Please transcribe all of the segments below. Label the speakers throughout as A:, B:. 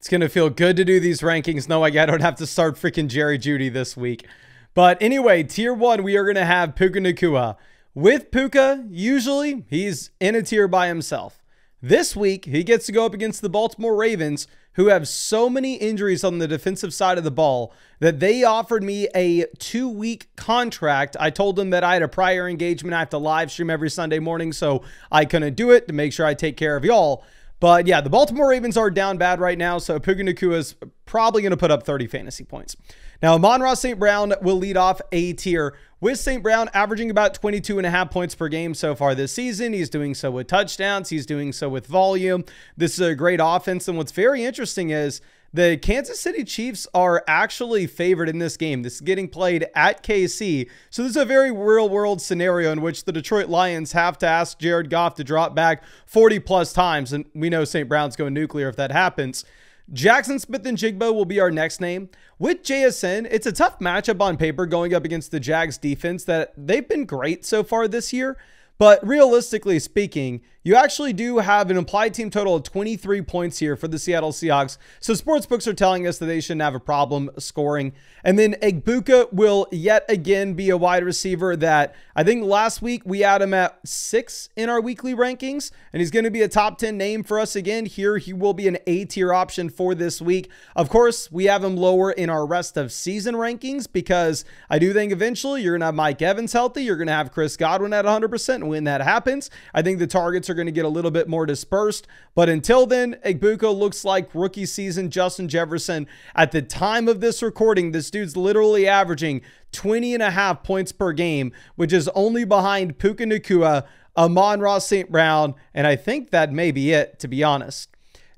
A: It's going to feel good to do these rankings. No, I don't have to start freaking Jerry Jeudy this week. But anyway, tier 1, we are going to have Puka Nacua. With Puka, usually he's in a tier by himself. This week, he gets to go up against the Baltimore Ravens, who have so many injuries on the defensive side of the ball that they offered me a 2-week contract. I told them that I had a prior engagement. I have to live stream every Sunday morning, so I couldn't do it to make sure I take care of y'all. But yeah, the Baltimore Ravens are down bad right now, so Puka Nacua is probably going to put up 30 fantasy points. Now, Amon-Ra St. Brown will lead off A tier, with St. Brown averaging about 22.5 points per game so far this season. He's doing so with touchdowns. He's doing so with volume. This is a great offense, and what's very interesting is the Kansas City Chiefs are actually favored in this game. This is getting played at KC. So this is a very real-world scenario in which the Detroit Lions have to ask Jared Goff to drop back 40-plus times. And we know St. Brown's going nuclear if that happens. Jackson Smith-Njigba will be our next name. With JSN, it's a tough matchup on paper going up against the Jags defense that they've been great so far this year. But realistically speaking, you actually do have an implied team total of 23 points here for the Seattle Seahawks. So sportsbooks are telling us that they shouldn't have a problem scoring. And then Egbuka will yet again be a wide receiver that I think last week we had him at 6 in our weekly rankings. And he's going to be a top 10 name for us again. Here he will be an A tier option for this week. Of course, we have him lower in our rest of season rankings because I do think eventually you're going to have Mike Evans healthy. You're going to have Chris Godwin at 100%. And when that happens, I think the targets are going to get a little bit more dispersed. But until then, Egbuka looks like rookie season Justin Jefferson. At the time of this recording, this dude's literally averaging 20.5 points per game, which is only behind Puka Nacua, Amon-Ra St. Brown, and I think that may be it, to be honest.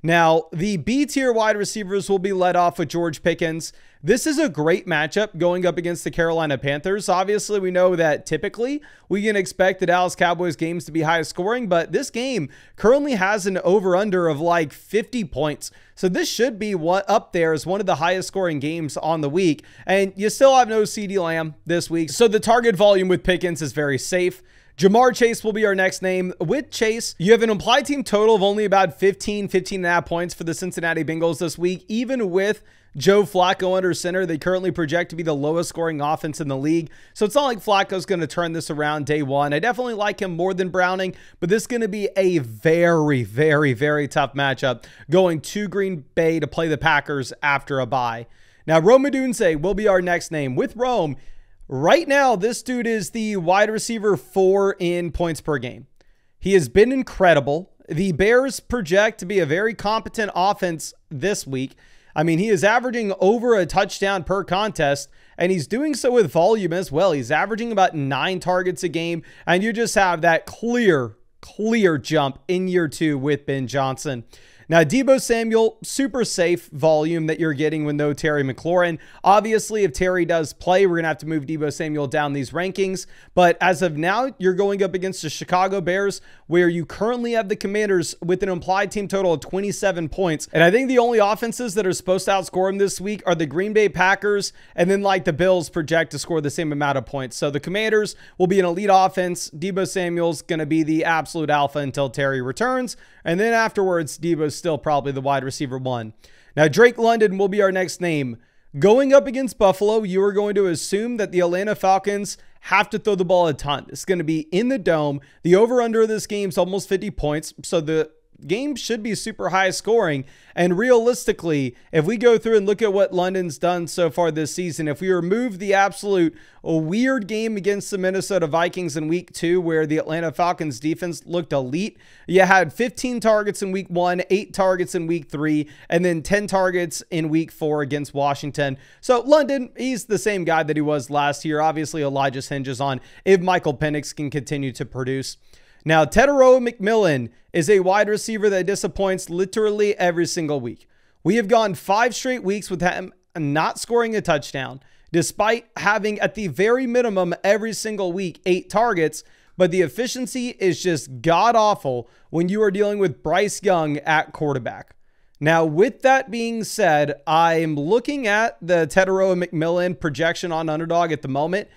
A: Now, the B tier wide receivers will be led off with George Pickens. This is a great matchup going up against the Carolina Panthers. Obviously, we know that typically we can expect the Dallas Cowboys games to be high scoring, but this game currently has an over-under of like 50 points. So this should be up there as one of the highest scoring games on the week. And you still have no CeeDee Lamb this week. So the target volume with Pickens is very safe. Jamar Chase will be our next name. With Chase, you have an implied team total of only about 15.5 points for the Cincinnati Bengals this week. Even with Joe Flacco under center, they currently project to be the lowest scoring offense in the league. So it's not like Flacco's going to turn this around day one. I definitely like him more than Browning, but this is going to be a very, very, very tough matchup going to Green Bay to play the Packers after a bye. Now, Rome Odunze will be our next name. With Rome, right now, this dude is the wide receiver 4 in points per game. He has been incredible. The Bears project to be a very competent offense this week. I mean, he is averaging over a touchdown per contest, and he's doing so with volume as well. He's averaging about 9 targets a game, and you just have that clear jump in year 2 with Ben Johnson. Now, Deebo Samuel, super safe volume that you're getting with no Terry McLaurin. Obviously, if Terry does play, we're going to have to move Deebo Samuel down these rankings. But as of now, you're going up against the Chicago Bears, where you currently have the Commanders with an implied team total of 27 points. And I think the only offenses that are supposed to outscore them this week are the Green Bay Packers, and then like the Bills project to score the same amount of points. So the Commanders will be an elite offense. Deebo Samuel's going to be the absolute alpha until Terry returns. And then afterwards, Deebo's still probably the wide receiver 1. Now, Drake London will be our next name. Going up against Buffalo, you are going to assume that the Atlanta Falcons have to throw the ball a ton. It's going to be in the dome. The over-under of this game is almost 50 points, so the game should be super high scoring. And realistically, if we go through and look at what London's done so far this season, if we remove the absolute weird game against the Minnesota Vikings in week 2, where the Atlanta Falcons defense looked elite, you had 15 targets in week 1, 8 targets in week 3, and then 10 targets in week 4 against Washington. So London, he's the same guy that he was last year. Obviously, Elijah hinges on if Michael Penix can continue to produce. Now, Tetairoa McMillan is a wide receiver that disappoints literally every single week. We have gone 5 straight weeks with him not scoring a touchdown, despite having at the very minimum every single week 8 targets, but the efficiency is just god-awful when you are dealing with Bryce Young at quarterback. Now, with that being said, I'm looking at the Tetairoa McMillan projection on Underdog at the moment.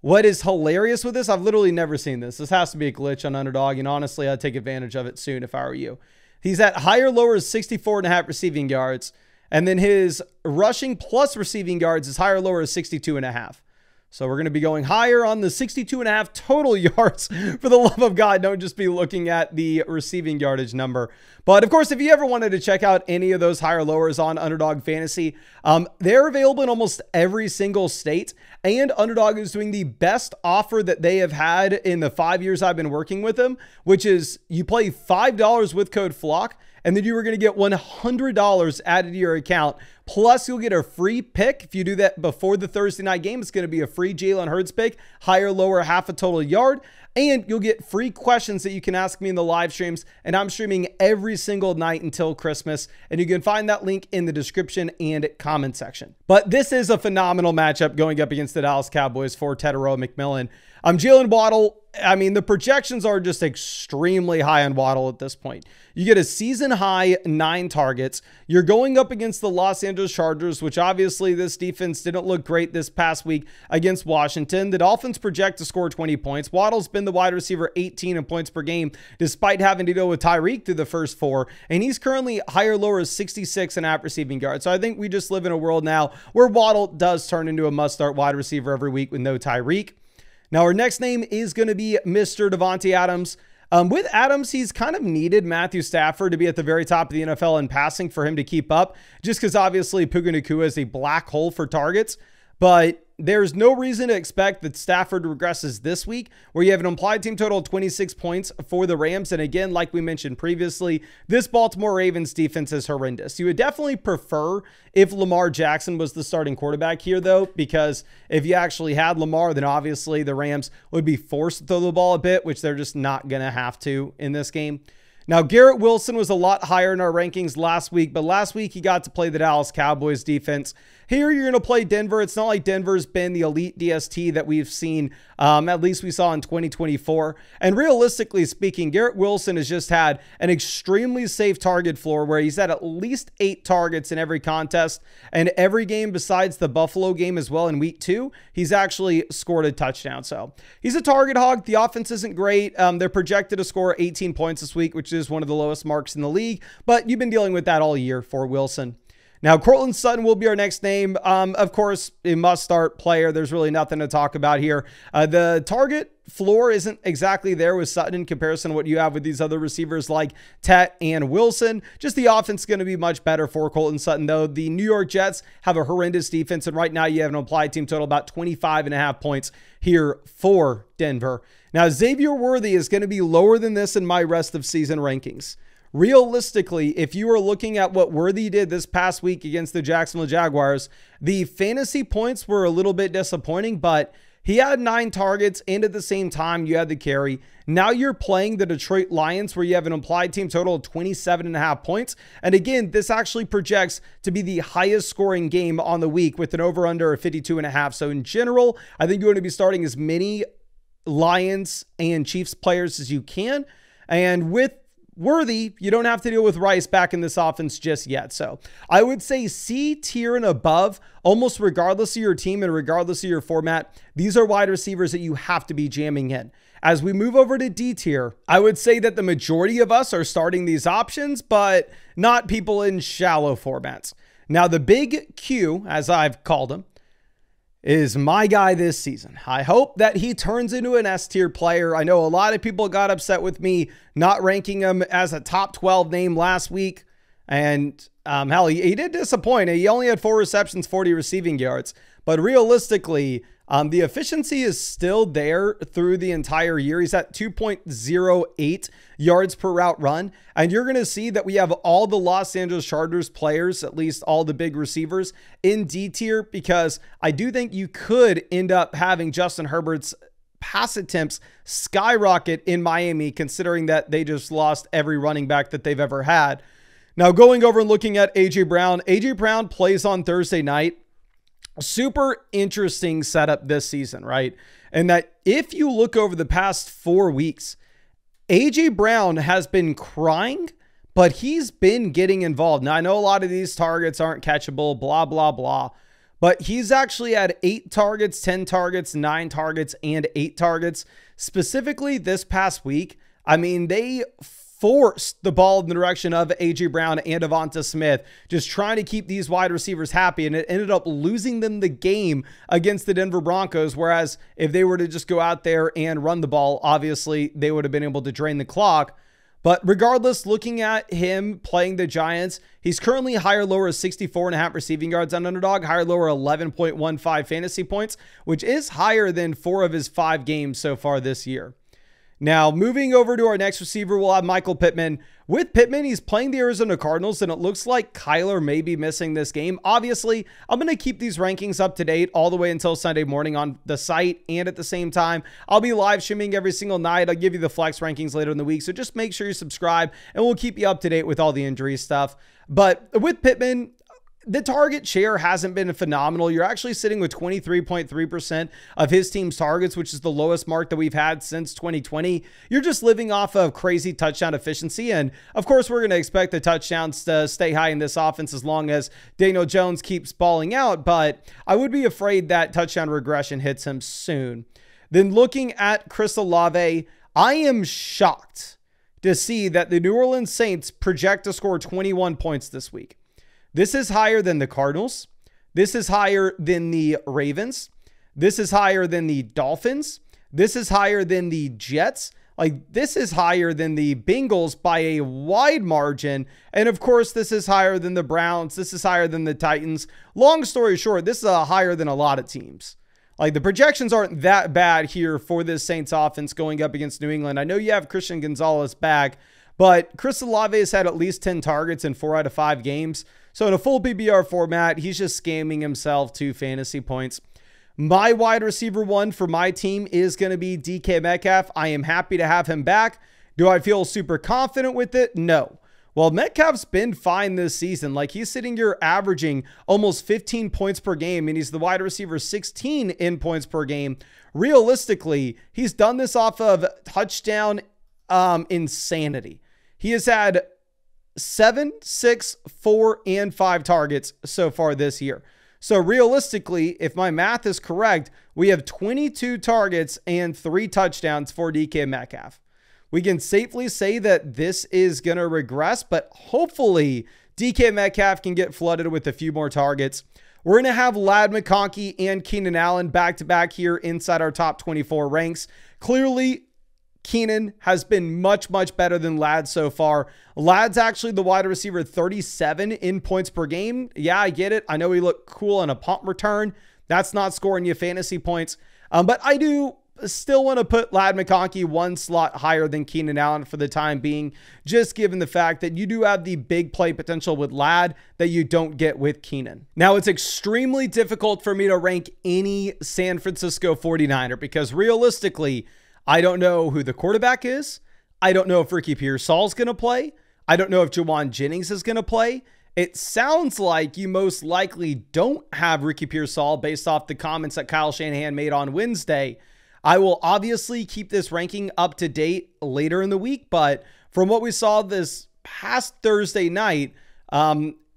A: What is hilarious with this, I've literally never seen this. This has to be a glitch on Underdog, and honestly, I'd take advantage of it soon if I were you. He's at higher lower 64.5 receiving yards, And then his rushing plus receiving yards, his higher lower is 62.5. So we're going to be going higher on the 62.5 total yards. For the love of God, don't just be looking at the receiving yardage number. But of course, if you ever wanted to check out any of those higher lowers on Underdog Fantasy, they're available in almost every single state. And Underdog is doing the best offer that they have had in the 5 years I've been working with them, which is you play $5 with code FLOCK, and then you are going to get $100 added to your account. Plus, you'll get a free pick. If you do that before the Thursday night game, it's going to be a free Jalen Hurts pick, higher, lower, half a total yard. And you'll get free questions that you can ask me in the live streams. And I'm streaming every single night until Christmas. And you can find that link in the description and comment section. But this is a phenomenal matchup going up against the Dallas Cowboys for Tetairoa McMillan. Jalen Waddle, I mean, the projections are just extremely high on Waddle at this point. You get a season high 9 targets. You're going up against the Los Angeles Chargers, which obviously this defense didn't look great this past week against Washington. The Dolphins project to score 20 points. Waddle's been the wide receiver 18 in points per game, despite having to deal with Tyreek through the first 4. And he's currently higher lower 66.5 receiving yards. So I think we just live in a world now where Waddle does turn into a must-start wide receiver every week with no Tyreek. Now, our next name is going to be Mr. Davante Adams. With Adams, he's kind of needed Matthew Stafford to be at the very top of the NFL in passing for him to keep up, just because obviously Puka Nacua is a black hole for targets. But there's no reason to expect that Stafford regresses this week, where you have an implied team total of 26 points for the Rams. And again, like we mentioned previously, this Baltimore Ravens defense is horrendous. You would definitely prefer if Lamar Jackson was the starting quarterback here, though, because if you actually had Lamar, then obviously the Rams would be forced to throw the ball a bit, which they're just not going to have to in this game. Now, Garrett Wilson was a lot higher in our rankings last week, but last week he got to play the Dallas Cowboys defense. Here, you're going to play Denver. It's not like Denver's been the elite DST that we've seen, at least we saw in 2024. And realistically speaking, Garrett Wilson has just had an extremely safe target floor where he's had at least 8 targets in every contest. And every game besides the Buffalo game as well in week 2, he's actually scored a touchdown. So he's a target hog. The offense isn't great. They're projected to score 18 points this week, which is one of the lowest marks in the league. But you've been dealing with that all year for Wilson. Now, Courtland Sutton will be our next name. Of course, a must-start player. There's really nothing to talk about here. The target floor isn't exactly there with Sutton in comparison to what you have with these other receivers like Tet and Wilson. Just the offense is going to be much better for Courtland Sutton, though. The New York Jets have a horrendous defense, and right now you have an implied team total about 25.5 points here for Denver. Now, Xavier Worthy is going to be lower than this in my rest of season rankings. Realistically, if you are looking at what Worthy did this past week against the Jacksonville Jaguars, the fantasy points were a little bit disappointing, but he had 9 targets, and at the same time, you had the carry. Now you're playing the Detroit Lions, where you have an implied team total of 27.5 points. And again, this actually projects to be the highest scoring game on the week with an over-under of 52.5. So in general, I think you're going to be starting as many Lions and Chiefs players as you can. And with Worthy, you don't have to deal with Rice back in this offense just yet. So I would say C tier and above, almost regardless of your team and regardless of your format. These are wide receivers that you have to be jamming in. As we move over to D tier, I would say that the majority of us are starting these options, but not people in shallow formats. Now, the big Q, as I've called him, is my guy this season. I hope that he turns into an S tier player. I know a lot of people got upset with me not ranking him as a top 12 name last week. And hell, he did disappoint. He only had 4 receptions, 40 receiving yards. But realistically, the efficiency is still there through the entire year. He's at 2.08 yards per route run. And you're going to see that we have all the Los Angeles Chargers players, at least all the big receivers, in D tier, because I do think you could end up having Justin Herbert's pass attempts skyrocket in Miami, considering that they just lost every running back that they've ever had. Now, going over and looking at A.J. Brown. A.J. Brown plays on Thursday night. Super interesting setup this season, right? And that if you look over the past 4 weeks, A.J. Brown has been crying, but he's been getting involved. Now, I know a lot of these targets aren't catchable, blah, blah, blah. But he's actually had 8 targets, 10 targets, 9 targets, and 8 targets. Specifically this past week, I mean, they forced the ball in the direction of A.J. Brown and Devonta Smith, just trying to keep these wide receivers happy, and it ended up losing them the game against the Denver Broncos, whereas if they were to just go out there and run the ball, obviously they would have been able to drain the clock. But regardless, looking at him playing the Giants, he's currently higher lower 64.5 receiving yards on Underdog, higher lower 11.15 fantasy points, which is higher than 4 of his 5 games so far this year. Now, moving over to our next receiver, we'll have Michael Pittman. With Pittman, he's playing the Arizona Cardinals, and it looks like Kyler may be missing this game. Obviously, I'm going to keep these rankings up to date all the way until Sunday morning on the site, and at the same time, I'll be live streaming every single night. I'll give you the flex rankings later in the week, so just make sure you subscribe, and we'll keep you up to date with all the injury stuff. But with Pittman, the target share hasn't been phenomenal. You're actually sitting with 23.3% of his team's targets, which is the lowest mark that we've had since 2020. You're just living off of crazy touchdown efficiency. And of course, we're going to expect the touchdowns to stay high in this offense as long as Daniel Jones keeps balling out. But I would be afraid that touchdown regression hits him soon. Then looking at Chris Olave, I am shocked to see that the New Orleans Saints project to score 21 points this week. This is higher than the Cardinals. This is higher than the Ravens. This is higher than the Dolphins. This is higher than the Jets. Like, this is higher than the Bengals by a wide margin. And of course, this is higher than the Browns. This is higher than the Titans. Long story short, this is higher than a lot of teams. Like, the projections aren't that bad here for this Saints offense going up against New England. I know you have Christian Gonzalez back, but Chris Olave has had at least 10 targets in 4 out of 5 games. So in a full PPR format, he's just scamming himself 2 fantasy points. My wide receiver 1 for my team is going to be DK Metcalf. I am happy to have him back. Do I feel super confident with it? No. Well, Metcalf's been fine this season. Like, he's sitting here averaging almost 15 points per game, and he's the wide receiver 16 in points per game. Realistically, he's done this off of touchdown insanity. He has had 7, 6, 4, and 5 targets so far this year. So realistically, if my math is correct, we have 22 targets and 3 touchdowns for DK Metcalf. We can safely say that this is going to regress, but hopefully DK Metcalf can get flooded with a few more targets. We're going to have Ladd McConkey and Keenan Allen back-to-back here inside our top 24 ranks. Clearly, Keenan has been much, much better than Ladd so far. Ladd's actually the wide receiver 37 in points per game. Yeah, I get it. I know he looked cool on a punt return. That's not scoring you fantasy points. But I do still want to put Ladd McConkey 1 slot higher than Keenan Allen for the time being, just given the fact that you do have the big play potential with Ladd that you don't get with Keenan. Now, it's extremely difficult for me to rank any San Francisco 49er because realistically, I don't know who the quarterback is. I don't know if Ricky Pearsall's going to play. I don't know if Juwan Jennings is going to play. It sounds like you most likely don't have Ricky Pearsall based off the comments that Kyle Shanahan made on Wednesday. I will obviously keep this ranking up to date later in the week, but from what we saw this past Thursday night,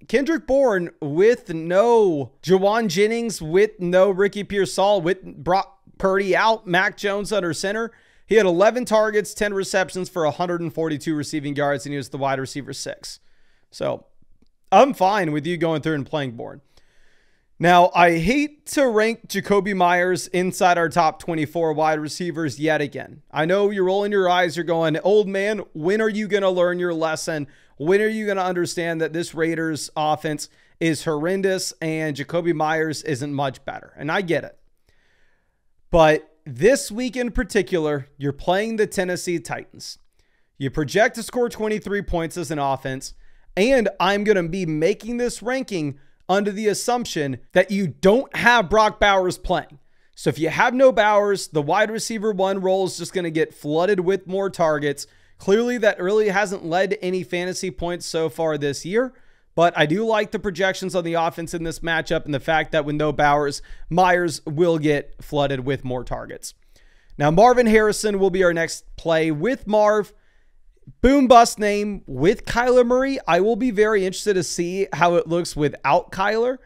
A: Kendrick Bourne with no Juwan Jennings, with no Ricky Pearsall, with Brock Purdy out, Mac Jones under center. He had 11 targets, 10 receptions for 142 receiving yards, and he was the wide receiver 6. So I'm fine with you going through and playing Bourne. Now, I hate to rank Jacoby Myers inside our top 24 wide receivers yet again. I know you're rolling your eyes. You're going, old man, when are you going to learn your lesson? When are you going to understand that this Raiders offense is horrendous and Jacoby Myers isn't much better? And I get it. But this week in particular, you're playing the Tennessee Titans. You project to score 23 points as an offense, and I'm going to be making this ranking under the assumption that you don't have Brock Bowers playing. So if you have no Bowers, the wide receiver 1 role is just going to get flooded with more targets. Clearly, that really hasn't led to any fantasy points so far this year. But I do like the projections on the offense in this matchup and the fact that with no Bowers, Myers will get flooded with more targets. Now, Marvin Harrison will be our next play. With Marv, boom bust name. With Kyler Murray, I will be very interested to see how it looks without Kyler.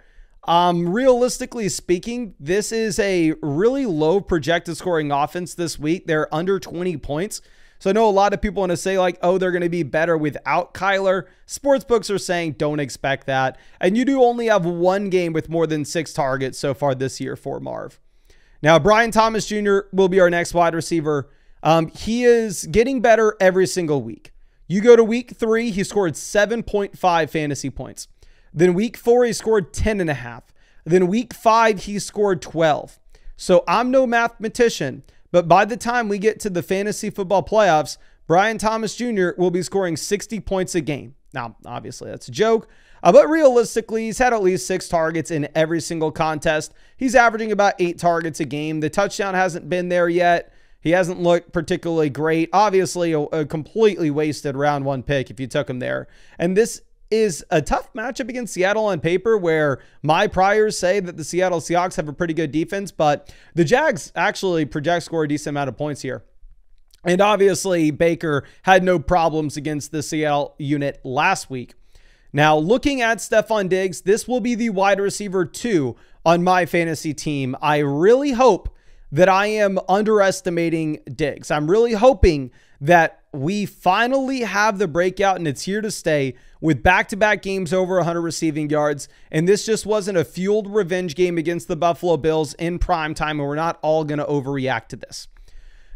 A: Realistically speaking, this is a really low projected scoring offense this week. They're under 20 points. So I know a lot of people want to say like, oh, they're going to be better without Kyler. Sportsbooks are saying don't expect that. And you do only have one game with more than 6 targets so far this year for Marv. Now, Brian Thomas Jr. will be our next wide receiver. He is getting better every single week. You go to week 3, he scored 7.5 fantasy points. Then week 4, he scored 10.5. Then week 5, he scored 12. So I'm no mathematician, but by the time we get to the fantasy football playoffs, Brian Thomas Jr. will be scoring 60 points a game. Now, obviously, that's a joke, but realistically, he's had at least 6 targets in every single contest. He's averaging about 8 targets a game. The touchdown hasn't been there yet. He hasn't looked particularly great. Obviously, a completely wasted round 1 pick if you took him there. And this is a tough matchup against Seattle on paper, where my priors say that the Seattle Seahawks have a pretty good defense, but the Jags actually project score a decent amount of points here. And obviously, Baker had no problems against the Seattle unit last week. Now, looking at Stephon Diggs, this will be the wide receiver 2 on my fantasy team. I really hope that I am underestimating Diggs. I'm really hoping that we finally have the breakout and it's here to stay with back-to-back games over 100 receiving yards. And this just wasn't a fueled revenge game against the Buffalo Bills in prime time, and we're not all going to overreact to this.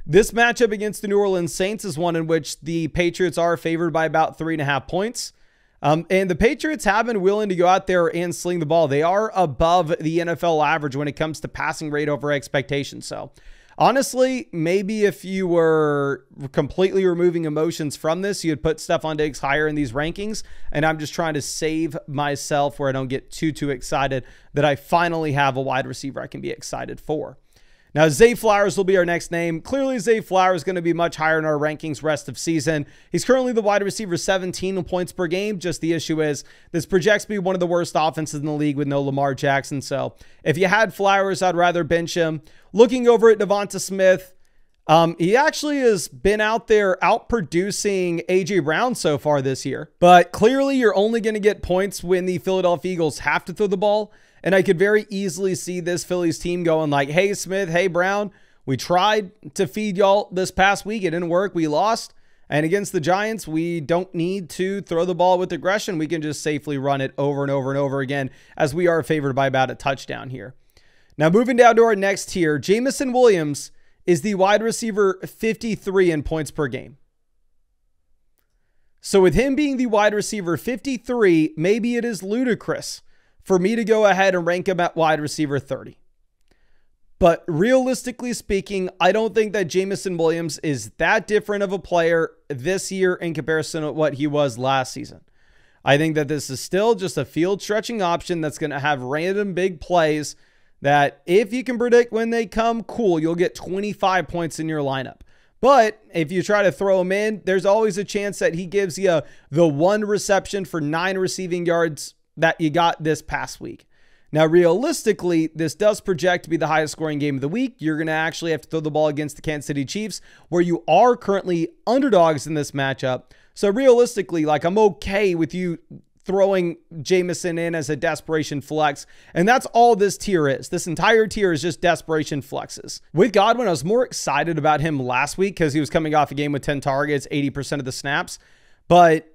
A: This matchup against the New Orleans Saints is one in which the Patriots are favored by about 3.5 points. And the Patriots have been willing to go out there and sling the ball. They are above the NFL average when it comes to passing rate over expectations. So honestly, maybe if you were completely removing emotions from this, you'd put Stephon Diggs higher in these rankings. And I'm just trying to save myself where I don't get too excited that I finally have a wide receiver I can be excited for. Now, Zay Flowers will be our next name. Clearly, Zay Flowers is going to be much higher in our rankings rest of season. He's currently the wide receiver 17 points per game. Just the issue is this projects to be one of the worst offenses in the league with no Lamar Jackson. So if you had Flowers, I'd rather bench him. Looking over at Devonta Smith, he actually has been out there outproducing A.J. Brown so far this year. But clearly, you're only going to get points when the Philadelphia Eagles have to throw the ball. And I could very easily see this Phillies team going like, hey, Smith, hey, Brown, we tried to feed y'all this past week. It didn't work. We lost. And against the Giants, we don't need to throw the ball with aggression. We can just safely run it over and over and over again, as we are favored by about a touchdown here. Now, moving down to our next tier, Jameson Williams is the wide receiver 53 in points per game. So with him being the wide receiver 53, maybe it is ludicrous for me to go ahead and rank him at wide receiver 30. But realistically speaking, I don't think that Jameson Williams is that different of a player this year in comparison to what he was last season. I think that this is still just a field stretching option that's going to have random big plays that if you can predict when they come, cool, you'll get 25 points in your lineup. But if you try to throw him in, there's always a chance that he gives you the 1 reception for 9 receiving yards that you got this past week. Now, realistically, this does project to be the highest scoring game of the week. You're going to actually have to throw the ball against the Kansas City Chiefs, where you are currently underdogs in this matchup. So realistically, like, I'm okay with you throwing Jameson in as a desperation flex. And that's all this tier is. This entire tier is just desperation flexes. With Godwin, I was more excited about him last week because he was coming off a game with 10 targets, 80% of the snaps. But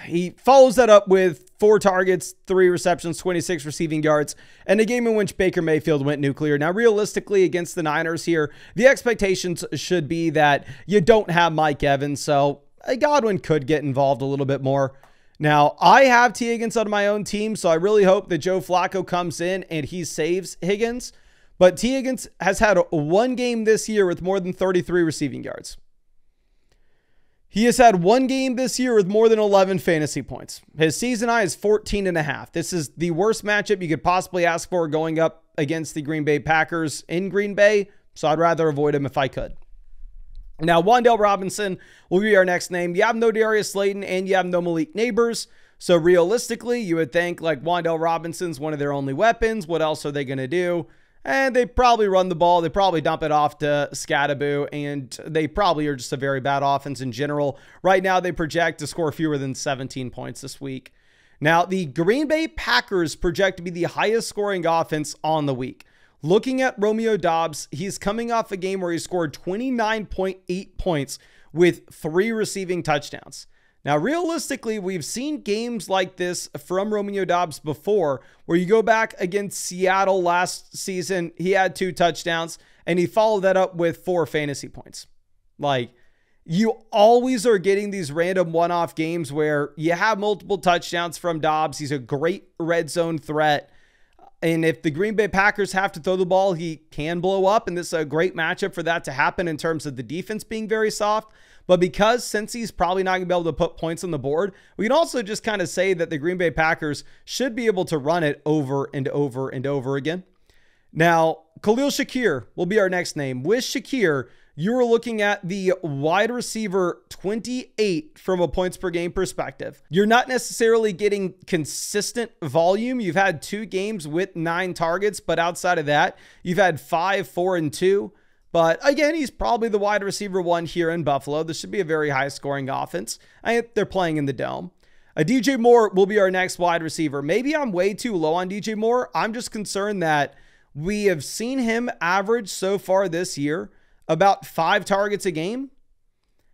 A: he follows that up with 4 targets, 3 receptions, 26 receiving yards, and a game in which Baker Mayfield went nuclear. Now, realistically, against the Niners here, the expectations should be that you don't have Mike Evans, so Godwin could get involved a little bit more. Now, I have T. Higgins on my own team, so I really hope that Joe Flacco comes in and he saves Higgins. But T. Higgins has had 1 game this year with more than 33 receiving yards. He has had 1 game this year with more than 11 fantasy points. His season high is 14.5. This is the worst matchup you could possibly ask for going up against the Green Bay Packers in Green Bay, so I'd rather avoid him if I could. Now, Wan'Dale Robinson will be our next name. You have no Darius Slayton and you have no Malik Neighbors. So realistically, you would think like Wan'Dale Robinson's one of their only weapons. What else are they going to do? And they probably run the ball. They probably dump it off to Scattaboo, and they probably are just a very bad offense in general. Right now, they project to score fewer than 17 points this week. Now, the Green Bay Packers project to be the highest scoring offense on the week. Looking at Romeo Doubs, he's coming off a game where he scored 29.8 points with 3 receiving touchdowns. Now, realistically, we've seen games like this from Romeo Doubs before, where you go back against Seattle last season, he had 2 touchdowns, and he followed that up with 4 fantasy points. Like, you always are getting these random one-off games where you have multiple touchdowns from Doubs. He's a great red zone threat. And if the Green Bay Packers have to throw the ball, he can blow up. And this is a great matchup for that to happen in terms of the defense being very soft. But because since he's probably not going to be able to put points on the board, we can also just kind of say that the Green Bay Packers should be able to run it over and over and over again. Now, Khalil Shakir will be our next name. With Shakir, you are looking at the wide receiver 28 from a points per game perspective. You're not necessarily getting consistent volume. You've had 2 games with 9 targets, but outside of that, you've had 5, 4, and 2. But again, he's probably the wide receiver 1 here in Buffalo. This should be a very high scoring offense. They're playing in the dome. DJ Moore will be our next wide receiver. Maybe I'm way too low on DJ Moore. I'm just concerned that we have seen him average so far this year about 5 targets a game.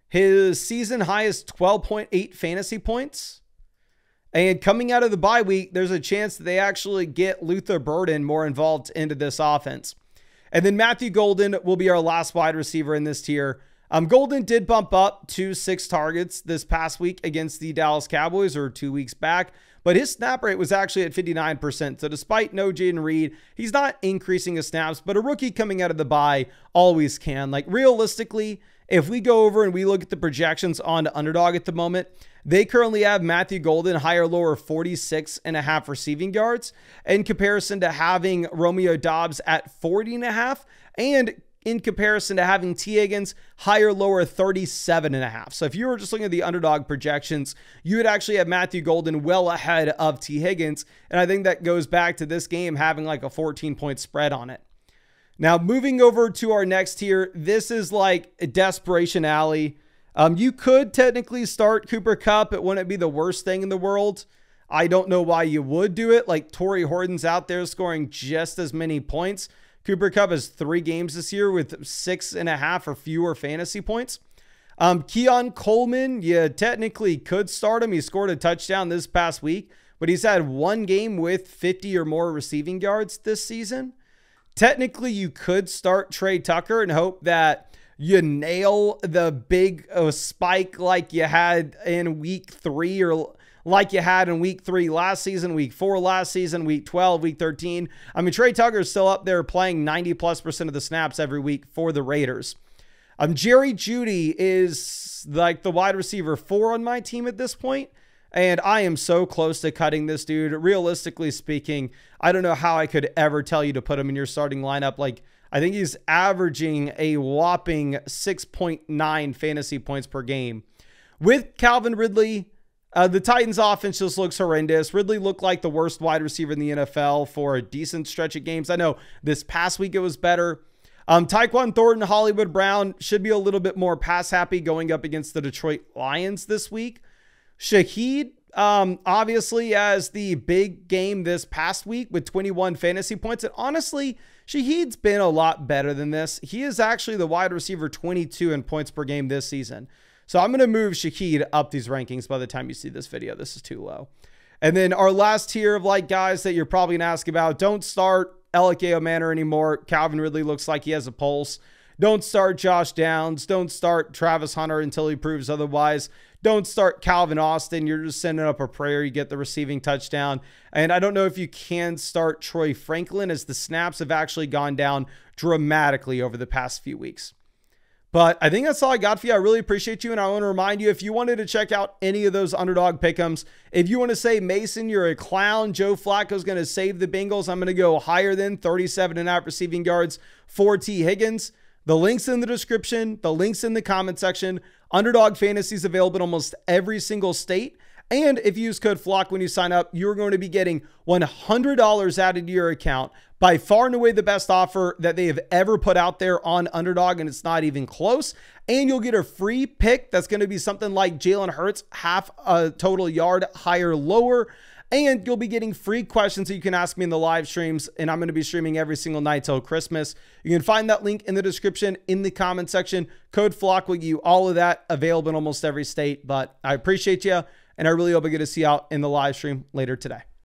A: His season high is 12.8 fantasy points. And coming out of the bye week, there's a chance that they actually get Luther Burden more involved into this offense. And then Matthew Golden will be our last wide receiver in this tier. Golden did bump up to 6 targets this past week against the Dallas Cowboys, or 2 weeks back, but his snap rate was actually at 59%. So despite no Jaden Reed, he's not increasing his snaps, but a rookie coming out of the bye always can. Like, realistically, if we go over and we look at the projections on Underdog at the moment, they currently have Matthew Golden higher lower 46.5 receiving yards in comparison to having Romeo Doubs at 40.5, and in comparison to having T. Higgins higher lower 37.5. So if you were just looking at the Underdog projections, you would actually have Matthew Golden well ahead of T. Higgins. And I think that goes back to this game having like a 14-point spread on it. Now, moving over to our next tier, this is like a desperation alley. You could technically start Cooper Kupp. It wouldn't be the worst thing in the world. I don't know why you would do it. Like, Torrey Horton's out there scoring just as many points. Cooper Kupp has 3 games this year with 6.5 or fewer fantasy points. Keon Coleman, you technically could start him. He scored a touchdown this past week, but he's had 1 game with 50 or more receiving yards this season. Technically, you could start Trey Tucker and hope that you nail the big spike like you had in week 3, or like you had in week 3 last season, week 4 last season, week 12, week 13. I mean, Trey Tucker is still up there playing 90+% of the snaps every week for the Raiders. Jerry Jeudy is like the wide receiver 4 on my team at this point, and I am so close to cutting this dude. Realistically speaking, I don't know how I could ever tell you to put him in your starting lineup. Like, I think he's averaging a whopping 6.9 fantasy points per game. With Calvin Ridley, the Titans offense just looks horrendous. Ridley looked like the worst wide receiver in the NFL for a decent stretch of games. I know this past week it was better. Tyquan Thornton, Hollywood Brown should be a little bit more pass happy going up against the Detroit Lions this week. Shaheed, obviously, as the big game this past week with 21 fantasy points. And honestly, Shaheed's been a lot better than this. He is actually the wide receiver 22 in points per game this season. So I'm going to move Shaheed up these rankings by the time you see this video. This is too low. And then our last tier of like guys that you're probably going to ask about, don't start L.A. Manor anymore. Calvin Ridley looks like he has a pulse. Don't start Josh Downs. Don't start Travis Hunter until he proves otherwise. Don't start Calvin Austin. You're just sending up a prayer you get the receiving touchdown. And I don't know if you can start Troy Franklin, as the snaps have actually gone down dramatically over the past few weeks. But I think that's all I got for you. I really appreciate you. And I want to remind you, if you wanted to check out any of those Underdog pick'ems, if you want to say, Mason, you're a clown, Joe Flacco's going to save the Bengals, I'm going to go higher than 37.5 receiving yards for T. Higgins. The link's in the description. The link's in the comment section. Underdog Fantasy is available in almost every single state. And if you use code FLOCK when you sign up, you're going to be getting $100 added to your account. By far and away the best offer that they have ever put out there on Underdog, and it's not even close. And you'll get a free pick that's going to be something like Jalen Hurts, half a total yard higher, lower. And you'll be getting free questions that you can ask me in the live streams. And I'm going to be streaming every single night till Christmas. You can find that link in the description, in the comment section. Code FLOCK will get you all of that, available in almost every state. But I appreciate you. And I really hope I get to see you out in the live stream later today.